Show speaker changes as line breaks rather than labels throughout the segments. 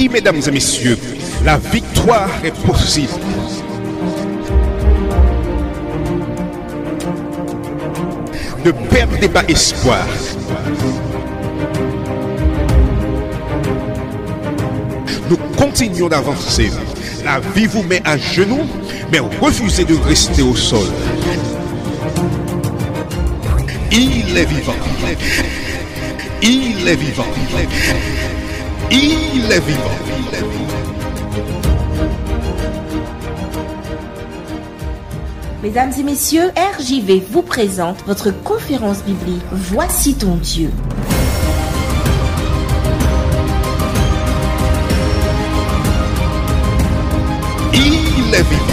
Oui, mesdames et messieurs, la victoire est possible. Ne perdez pas espoir. Nous continuons d'avancer. La vie vous met à genoux, mais refusez de rester au sol. Il est vivant. Il est vivant. Il est vivant.
Mesdames et messieurs, RJV vous présente votre conférence biblique Voici ton Dieu.
Il est vivant.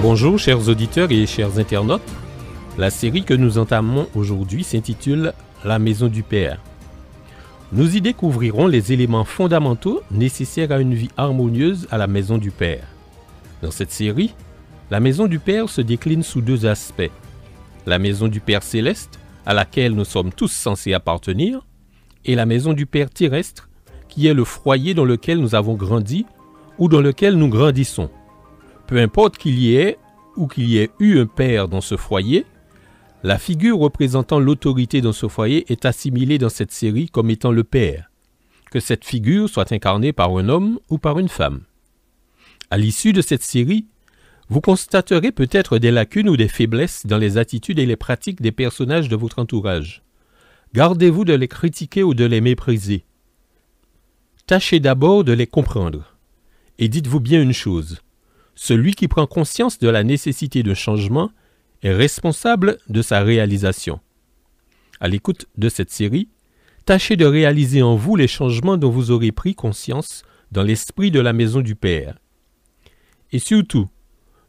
Bonjour chers auditeurs et chers internautes. La série que nous entamons aujourd'hui s'intitule La Maison du Père. Nous y découvrirons les éléments fondamentaux nécessaires à une vie harmonieuse à la Maison du Père. Dans cette série, la Maison du Père se décline sous deux aspects. La Maison du Père céleste, à laquelle nous sommes tous censés appartenir, et la Maison du Père terrestre, qui est le foyer dans lequel nous avons grandi ou dans lequel nous grandissons. Peu importe qu'il y ait ou qu'il y ait eu un père dans ce foyer, la figure représentant l'autorité dans ce foyer est assimilée dans cette série comme étant le Père, que cette figure soit incarnée par un homme ou par une femme. À l'issue de cette série, vous constaterez peut-être des lacunes ou des faiblesses dans les attitudes et les pratiques des personnages de votre entourage. Gardez-vous de les critiquer ou de les mépriser. Tâchez d'abord de les comprendre. Et dites-vous bien une chose, celui qui prend conscience de la nécessité d'un changement est responsable de sa réalisation. À l'écoute de cette série, tâchez de réaliser en vous les changements dont vous aurez pris conscience dans l'esprit de la Maison du Père. Et surtout,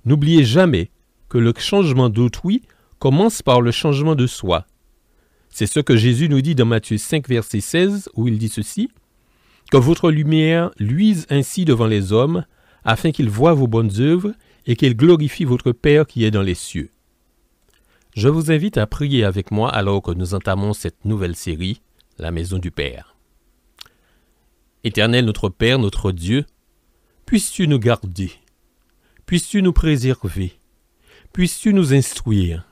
n'oubliez jamais que le changement d'autrui commence par le changement de soi. C'est ce que Jésus nous dit dans Matthieu 5, verset 16, où il dit ceci, « Que votre lumière luise ainsi devant les hommes, afin qu'ils voient vos bonnes œuvres et qu'ils glorifient votre Père qui est dans les cieux. » Je vous invite à prier avec moi alors que nous entamons cette nouvelle série, La Maison du Père. Éternel notre Père, notre Dieu, puisses-tu nous garder, puisses-tu nous préserver, puisses-tu nous instruire,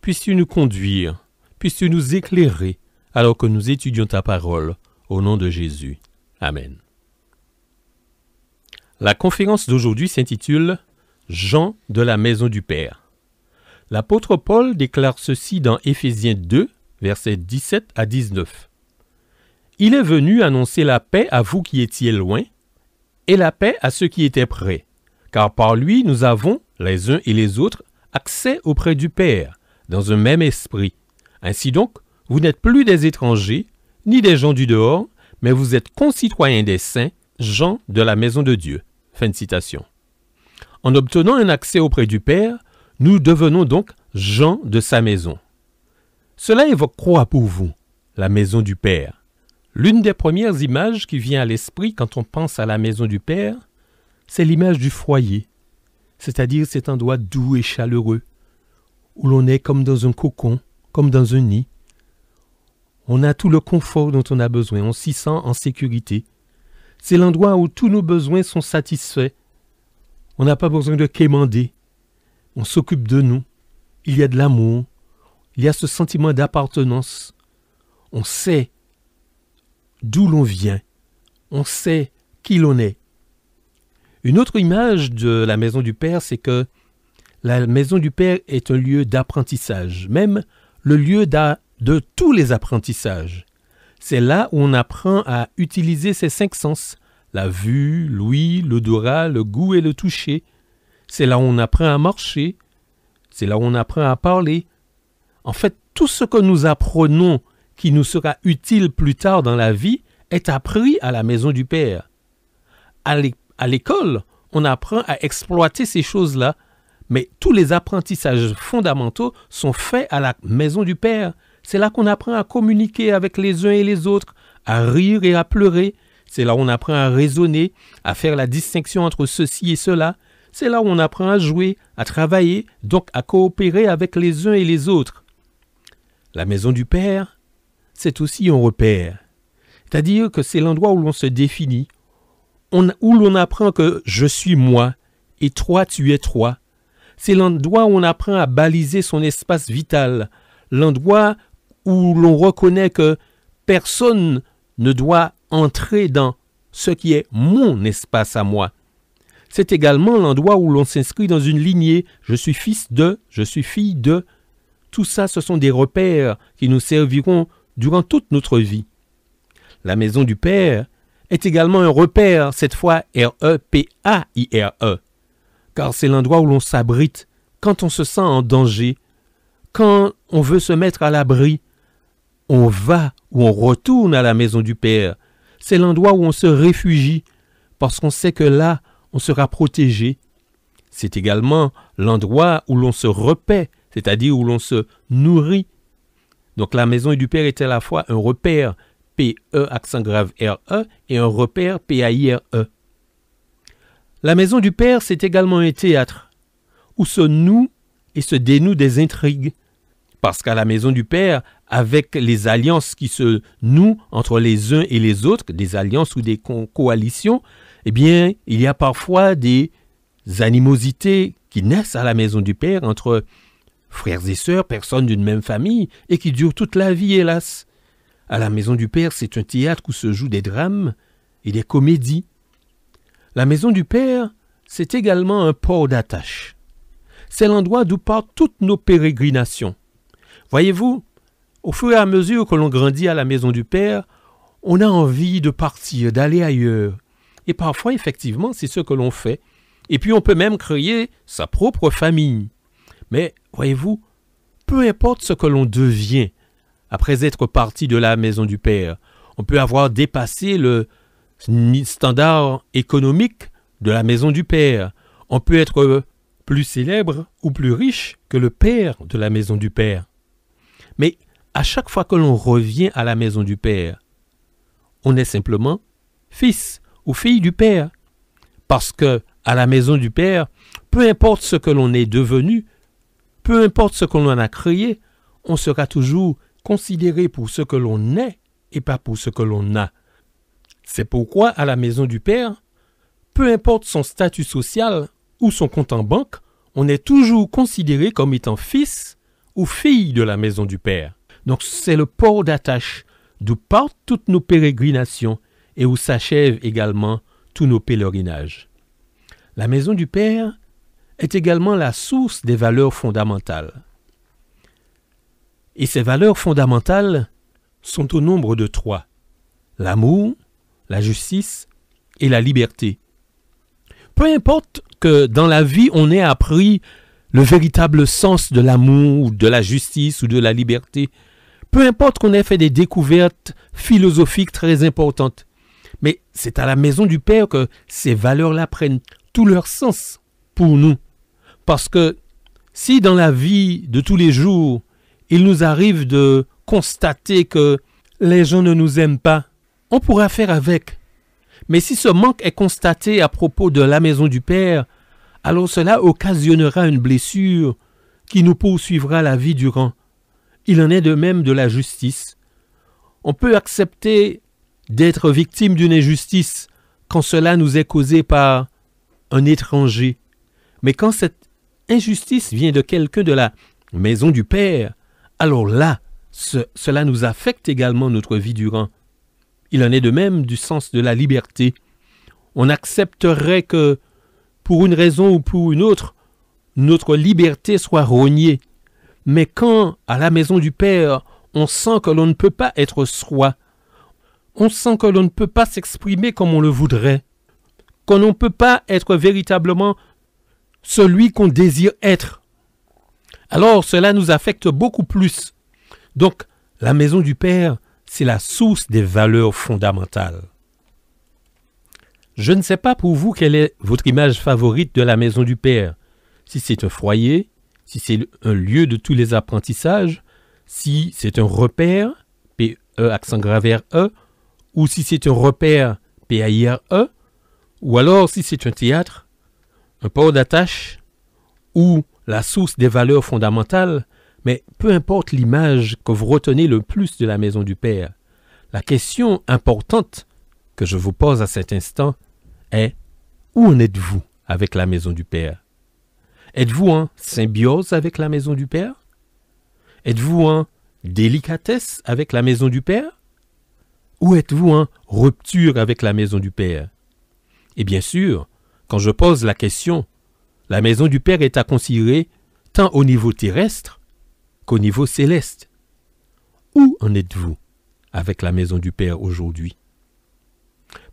puisses-tu nous conduire, puisses-tu nous éclairer alors que nous étudions ta parole, au nom de Jésus. Amen. La conférence d'aujourd'hui s'intitule « Jean de la Maison du Père ». L'apôtre Paul déclare ceci dans Éphésiens 2, versets 17 à 19. « Il est venu annoncer la paix à vous qui étiez loin, et la paix à ceux qui étaient près, car par lui nous avons, les uns et les autres, accès auprès du Père, dans un même esprit. Ainsi donc, vous n'êtes plus des étrangers, ni des gens du dehors, mais vous êtes concitoyens des saints, gens de la maison de Dieu. » Fin de citation. En obtenant un accès auprès du Père, nous devenons donc gens de sa maison. Cela évoque quoi pour vous, la maison du Père? L'une des premières images qui vient à l'esprit quand on pense à la maison du Père, c'est l'image du foyer, c'est-à-dire cet endroit doux et chaleureux, où l'on est comme dans un cocon, comme dans un nid. On a tout le confort dont on a besoin, on s'y sent en sécurité. C'est l'endroit où tous nos besoins sont satisfaits. On n'a pas besoin de quémander. On s'occupe de nous. Il y a de l'amour. Il y a ce sentiment d'appartenance. On sait d'où l'on vient. On sait qui l'on est. Une autre image de la maison du Père, c'est que la maison du Père est un lieu d'apprentissage, même le lieu de tous les apprentissages. C'est là où on apprend à utiliser ses 5 sens, la vue, l'ouïe, l'odorat, le goût et le toucher. C'est là où on apprend à marcher, c'est là où on apprend à parler. En fait, tout ce que nous apprenons qui nous sera utile plus tard dans la vie est appris à la maison du Père. À l'école, on apprend à exploiter ces choses-là, mais tous les apprentissages fondamentaux sont faits à la maison du Père. C'est là qu'on apprend à communiquer avec les uns et les autres, à rire et à pleurer. C'est là où on apprend à raisonner, à faire la distinction entre ceci et cela. C'est là où on apprend à jouer, à travailler, donc à coopérer avec les uns et les autres. La maison du Père, c'est aussi un repère. C'est-à-dire que c'est l'endroit où l'on se définit, où l'on apprend que je suis moi et toi tu es toi. C'est l'endroit où on apprend à baliser son espace vital, l'endroit où l'on reconnaît que personne ne doit entrer dans ce qui est mon espace à moi. C'est également l'endroit où l'on s'inscrit dans une lignée. Je suis fils de, je suis fille de. Tout ça, ce sont des repères qui nous serviront durant toute notre vie. La maison du Père est également un repère, cette fois R-E-P-A-I-R-E, car c'est l'endroit où l'on s'abrite quand on se sent en danger, quand on veut se mettre à l'abri. On va ou on retourne à la maison du Père. C'est l'endroit où on se réfugie, parce qu'on sait que là, on sera protégé. C'est également l'endroit où l'on se repaît, c'est-à-dire où l'on se nourrit. Donc la maison du Père est à la fois un repère, P-E accent grave R-E, et un repère, P-A-I-R-E. La maison du Père, c'est également un théâtre, où se nouent et se dénouent des intrigues. Parce qu'à la maison du Père, avec les alliances qui se nouent entre les uns et les autres, des alliances ou des coalitions, eh bien, il y a parfois des animosités qui naissent à la maison du Père entre frères et sœurs, personnes d'une même famille, et qui durent toute la vie, hélas. À la maison du Père, c'est un théâtre où se jouent des drames et des comédies. La maison du Père, c'est également un port d'attache. C'est l'endroit d'où partent toutes nos pérégrinations. Voyez-vous, au fur et à mesure que l'on grandit à la maison du Père, on a envie de partir, d'aller ailleurs. Et parfois, effectivement, c'est ce que l'on fait. Et puis, on peut même créer sa propre famille. Mais, voyez-vous, peu importe ce que l'on devient après être parti de la maison du Père, on peut avoir dépassé le standard économique de la maison du Père. On peut être plus célèbre ou plus riche que le père de la maison du Père. Mais à chaque fois que l'on revient à la maison du Père, on est simplement fils ou fille du Père. Parce que à la maison du Père, peu importe ce que l'on est devenu, peu importe ce que l'on a créé, on sera toujours considéré pour ce que l'on est et pas pour ce que l'on a. C'est pourquoi à la maison du Père, peu importe son statut social ou son compte en banque, on est toujours considéré comme étant fils ou fille de la maison du Père. Donc c'est le port d'attache d'où partent toutes nos pérégrinations et où s'achèvent également tous nos pèlerinages. La maison du Père est également la source des valeurs fondamentales. Et ces valeurs fondamentales sont au nombre de 3. L'amour, la justice et la liberté. Peu importe que dans la vie on ait appris le véritable sens de l'amour, de la justice ou de la liberté, peu importe qu'on ait fait des découvertes philosophiques très importantes, mais c'est à la maison du Père que ces valeurs-là prennent tout leur sens pour nous. Parce que si dans la vie de tous les jours, il nous arrive de constater que les gens ne nous aiment pas, on pourra faire avec. Mais si ce manque est constaté à propos de la maison du Père, alors cela occasionnera une blessure qui nous poursuivra la vie durant. Il en est de même de la justice. On peut accepter d'être victime d'une injustice quand cela nous est causé par un étranger. Mais quand cette injustice vient de quelqu'un de la maison du Père, alors là, cela nous affecte également notre vie durant. Il en est de même du sens de la liberté. On accepterait que, pour une raison ou pour une autre, notre liberté soit rognée. Mais quand, à la maison du Père, on sent que l'on ne peut pas être soi, on sent que l'on ne peut pas s'exprimer comme on le voudrait, qu'on ne peut pas être véritablement celui qu'on désire être, alors cela nous affecte beaucoup plus. Donc, la maison du Père, c'est la source des valeurs fondamentales. Je ne sais pas pour vous quelle est votre image favorite de la maison du Père. Si c'est un foyer, si c'est un lieu de tous les apprentissages, si c'est un repère, P-E accent grave R-E, ou si c'est un repère, P-A-I-R-E, ou alors si c'est un théâtre, un port d'attache, ou la source des valeurs fondamentales, mais peu importe l'image que vous retenez le plus de la maison du Père, La question importante que je vous pose à cet instant est: où en êtes-vous avec la maison du Père? Êtes-vous en symbiose avec la maison du Père? Êtes-vous en délicatesse avec la maison du Père? Ou êtes-vous en rupture avec la maison du Père? Et bien sûr, quand je pose la question, la maison du Père est à considérer tant au niveau terrestre qu'au niveau céleste. Où en êtes-vous avec la maison du Père aujourd'hui?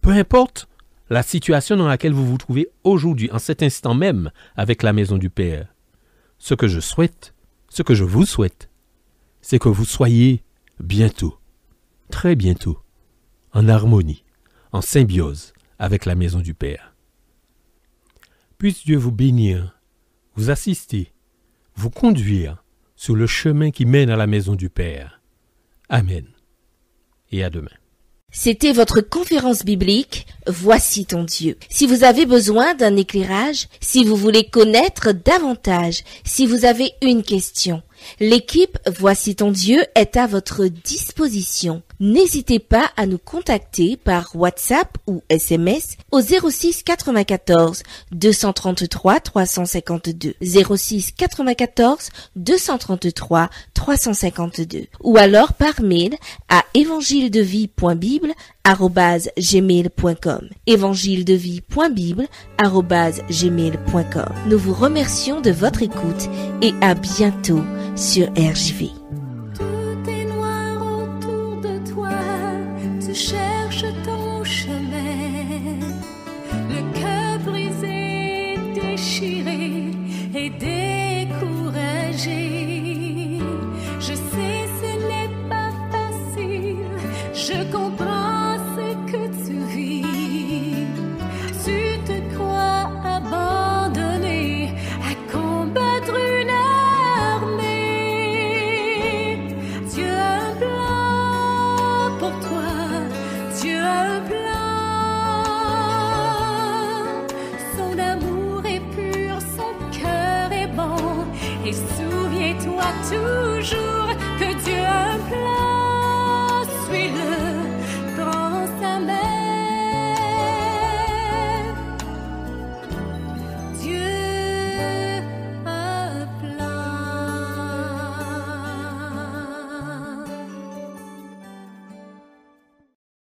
Peu importe la situation dans laquelle vous vous trouvez aujourd'hui, en cet instant même, avec la maison du Père, ce que je vous souhaite, c'est que vous soyez bientôt, très bientôt, en harmonie, en symbiose avec la maison du Père. Puisse Dieu vous bénir, vous assister, vous conduire sur le chemin qui mène à la maison du Père. Amen. Et à demain.
C'était votre conférence biblique « Voici ton Dieu ». Si vous avez besoin d'un éclairage, si vous voulez connaître davantage, si vous avez une question, l'équipe « Voici ton Dieu » est à votre disposition. N'hésitez pas à nous contacter par WhatsApp ou SMS au 06 94 233 352, 06 94 233 352, ou alors par mail à evangiledevie.bible@gmail.com, evangiledevie.bible@gmail.com. Nous vous remercions de votre écoute et à bientôt sur RJV.
Tout est noir autour de toi, tu cherches ton chemin, le cœur brisé, déchiré et découragé. Je sais ce n'est pas facile, je comprends ce que tu vis. Tu te crois abandonné à combattre une armée. Dieu a un plan pour toi, Dieu a un plan. Son amour est pur, son cœur est bon. Et souviens-toi toujours que Dieu